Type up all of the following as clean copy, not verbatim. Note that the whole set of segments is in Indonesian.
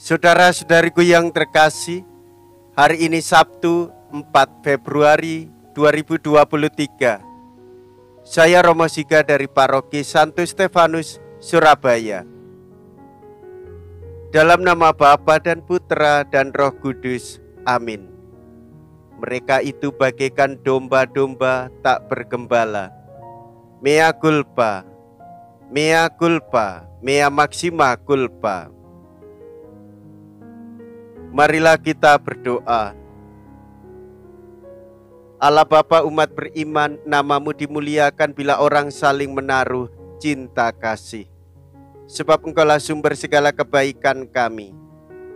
Saudara-saudariku yang terkasih, hari ini Sabtu 4 Februari 2023. Saya Romo Siga dari Paroki Santo Stefanus, Surabaya. Dalam nama Bapa dan Putra dan Roh Kudus, amin. Mereka itu bagaikan domba-domba tak bergembala. Mea culpa, mea culpa, mea maxima culpa. Marilah kita berdoa. Allah Bapa umat beriman, namamu dimuliakan bila orang saling menaruh cinta kasih. Sebab engkaulah sumber segala kebaikan kami.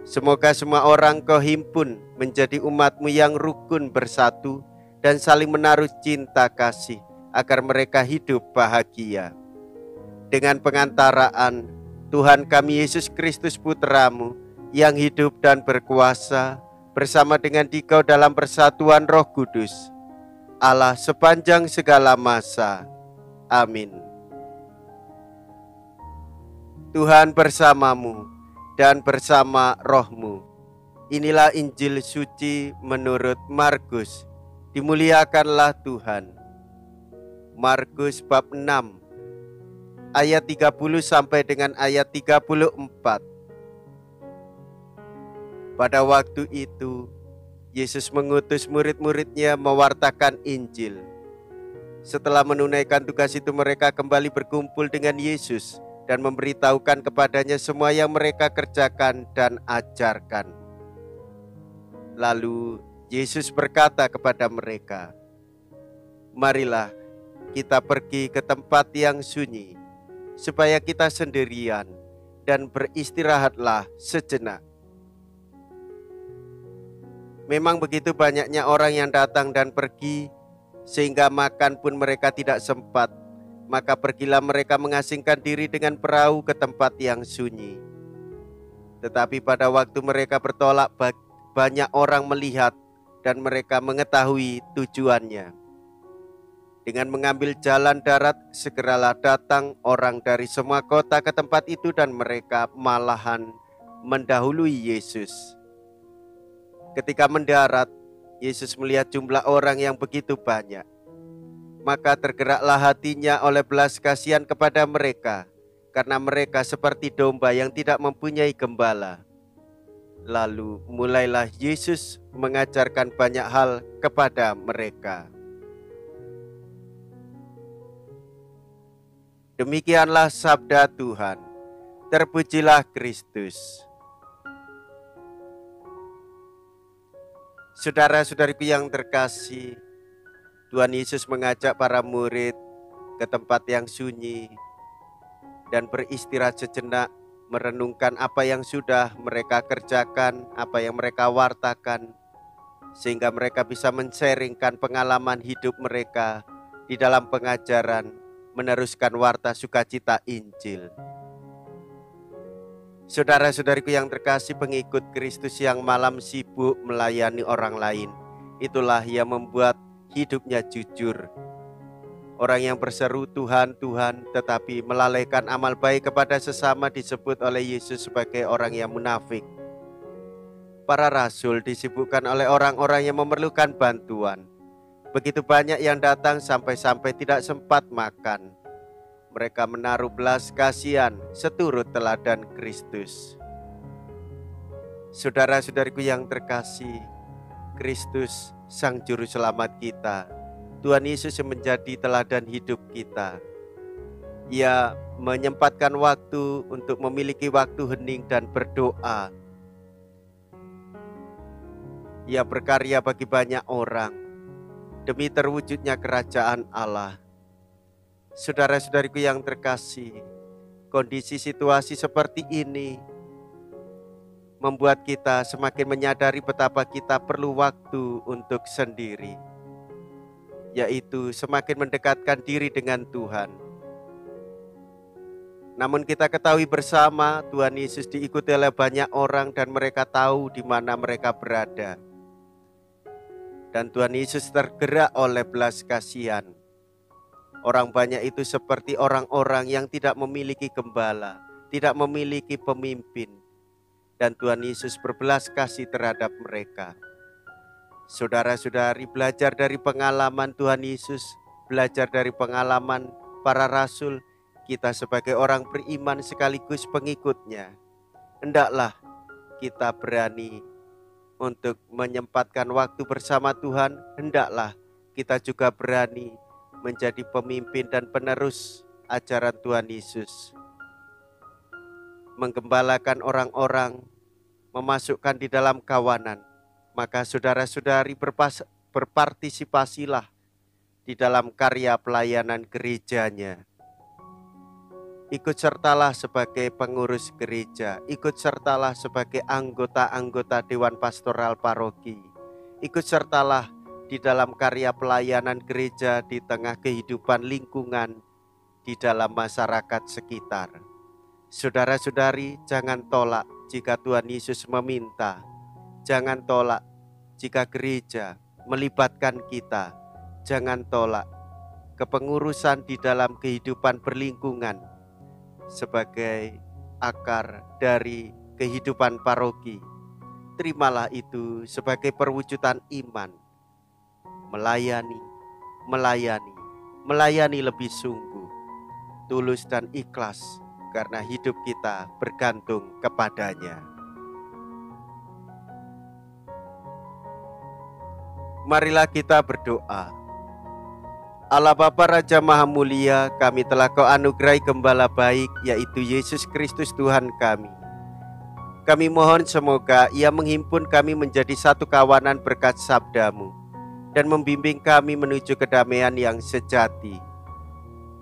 Semoga semua orang kau himpun menjadi umatmu yang rukun bersatu dan saling menaruh cinta kasih, agar mereka hidup bahagia. Dengan pengantaraan Tuhan kami Yesus Kristus Putramu, yang hidup dan berkuasa bersama dengan Dikau dalam persatuan Roh Kudus, Allah sepanjang segala masa. Amin. Tuhan bersamamu dan bersama rohmu. Inilah Injil suci menurut Markus. Dimuliakanlah Tuhan. Markus bab 6 ayat 30 sampai dengan ayat 34. Pada waktu itu, Yesus mengutus murid-muridnya mewartakan Injil. Setelah menunaikan tugas itu, mereka kembali berkumpul dengan Yesus dan memberitahukan kepadanya semua yang mereka kerjakan dan ajarkan. Lalu Yesus berkata kepada mereka, "Marilah kita pergi ke tempat yang sunyi, supaya kita sendirian dan beristirahatlah sejenak." Memang begitu banyaknya orang yang datang dan pergi, sehingga makan pun mereka tidak sempat. Maka pergilah mereka mengasingkan diri dengan perahu ke tempat yang sunyi. Tetapi pada waktu mereka bertolak, banyak orang melihat dan mereka mengetahui tujuannya. Dengan mengambil jalan darat, segeralah datang orang dari semua kota ke tempat itu, dan mereka malahan mendahului Yesus. Ketika mendarat, Yesus melihat jumlah orang yang begitu banyak. Maka tergeraklah hatinya oleh belas kasihan kepada mereka, karena mereka seperti domba yang tidak mempunyai gembala. Lalu mulailah Yesus mengajarkan banyak hal kepada mereka. Demikianlah sabda Tuhan. Terpujilah Kristus. Saudara-saudariku yang terkasih, Tuhan Yesus mengajak para murid ke tempat yang sunyi dan beristirahat sejenak, merenungkan apa yang sudah mereka kerjakan, apa yang mereka wartakan, sehingga mereka bisa men-sharingkan pengalaman hidup mereka di dalam pengajaran, meneruskan warta sukacita Injil. Saudara-saudariku yang terkasih, pengikut Kristus yang malam sibuk melayani orang lain, itulah yang membuat hidupnya jujur. Orang yang berseru Tuhan, Tuhan, tetapi melalaikan amal baik kepada sesama disebut oleh Yesus sebagai orang yang munafik. Para rasul disibukkan oleh orang-orang yang memerlukan bantuan. Begitu banyak yang datang sampai-sampai tidak sempat makan. Mereka menaruh belas kasihan seturut teladan Kristus. Saudara-saudariku yang terkasih, Kristus Sang Juru Selamat kita, Tuhan Yesus yang menjadi teladan hidup kita. Ia menyempatkan waktu untuk memiliki waktu hening dan berdoa. Ia berkarya bagi banyak orang demi terwujudnya kerajaan Allah. Saudara-saudariku yang terkasih, kondisi situasi seperti ini membuat kita semakin menyadari betapa kita perlu waktu untuk sendiri, yaitu semakin mendekatkan diri dengan Tuhan. Namun kita ketahui bersama, Tuhan Yesus diikuti oleh banyak orang dan mereka tahu di mana mereka berada. Dan Tuhan Yesus tergerak oleh belas kasihan. Orang banyak itu seperti orang-orang yang tidak memiliki gembala, tidak memiliki pemimpin. dan Tuhan Yesus berbelas kasih terhadap mereka. Saudara-saudari, belajar dari pengalaman Tuhan Yesus, belajar dari pengalaman para rasul, kita sebagai orang beriman sekaligus pengikutnya, hendaklah kita berani untuk menyempatkan waktu bersama Tuhan. Hendaklah kita juga berani menjadi pemimpin dan penerus ajaran Tuhan Yesus, menggembalakan orang-orang, memasukkan di dalam kawanan. Maka saudara-saudari berpartisipasilah di dalam karya pelayanan gerejanya. Ikut sertalah sebagai pengurus gereja, ikut sertalah sebagai anggota-anggota Dewan Pastoral Paroki, ikut sertalah di dalam karya pelayanan gereja di tengah kehidupan lingkungan, di dalam masyarakat sekitar. Saudara-saudari, jangan tolak jika Tuhan Yesus meminta, jangan tolak jika gereja melibatkan kita, jangan tolak kepengurusan di dalam kehidupan berlingkungan sebagai akar dari kehidupan paroki. Terimalah itu sebagai perwujudan iman, melayani lebih sungguh, tulus dan ikhlas, karena hidup kita bergantung kepadanya. Marilah kita berdoa. Allah Bapa Raja Maha Mulia, kami telah Kau anugerahi gembala baik, yaitu Yesus Kristus Tuhan kami. Kami mohon semoga Ia menghimpun kami menjadi satu kawanan berkat sabda-Mu dan membimbing kami menuju kedamaian yang sejati.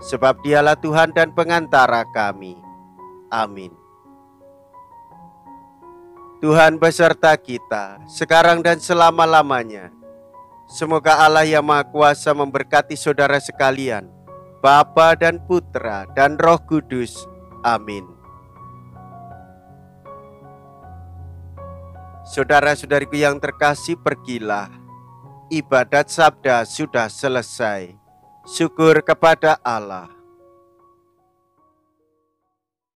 Sebab Dialah Tuhan dan pengantara kami. Amin. Tuhan beserta kita, sekarang dan selama-lamanya. Semoga Allah yang Maha Kuasa memberkati saudara sekalian, Bapa dan Putra dan Roh Kudus. Amin. Saudara-saudariku yang terkasih, pergilah. Ibadat sabda sudah selesai. Syukur kepada Allah.